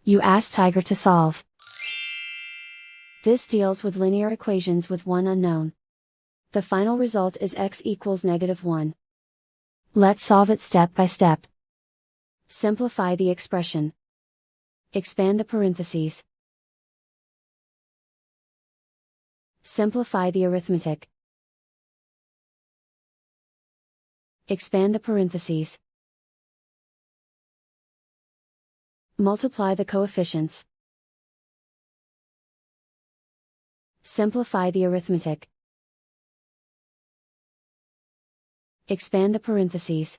You ask Tiger to solve. This deals with linear equations with one unknown. The final result is x equals -1. Let's solve it step by step. Simplify the expression. Expand the parentheses. Simplify the arithmetic. Expand the parentheses. Multiply the coefficients. Simplify the arithmetic. Expand the parentheses.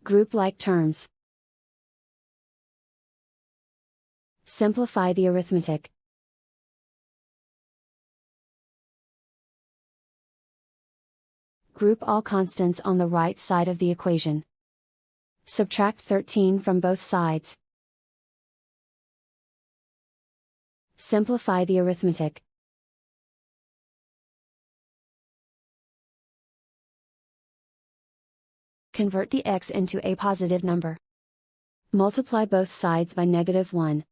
Group like terms. Simplify the arithmetic. Group all constants on the right side of the equation. Subtract 13 from both sides. Simplify the arithmetic. Convert the x into a positive number. Multiply both sides by -1.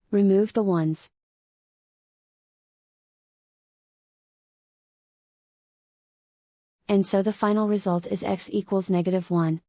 Remove the ones. And so the final result is x equals -1.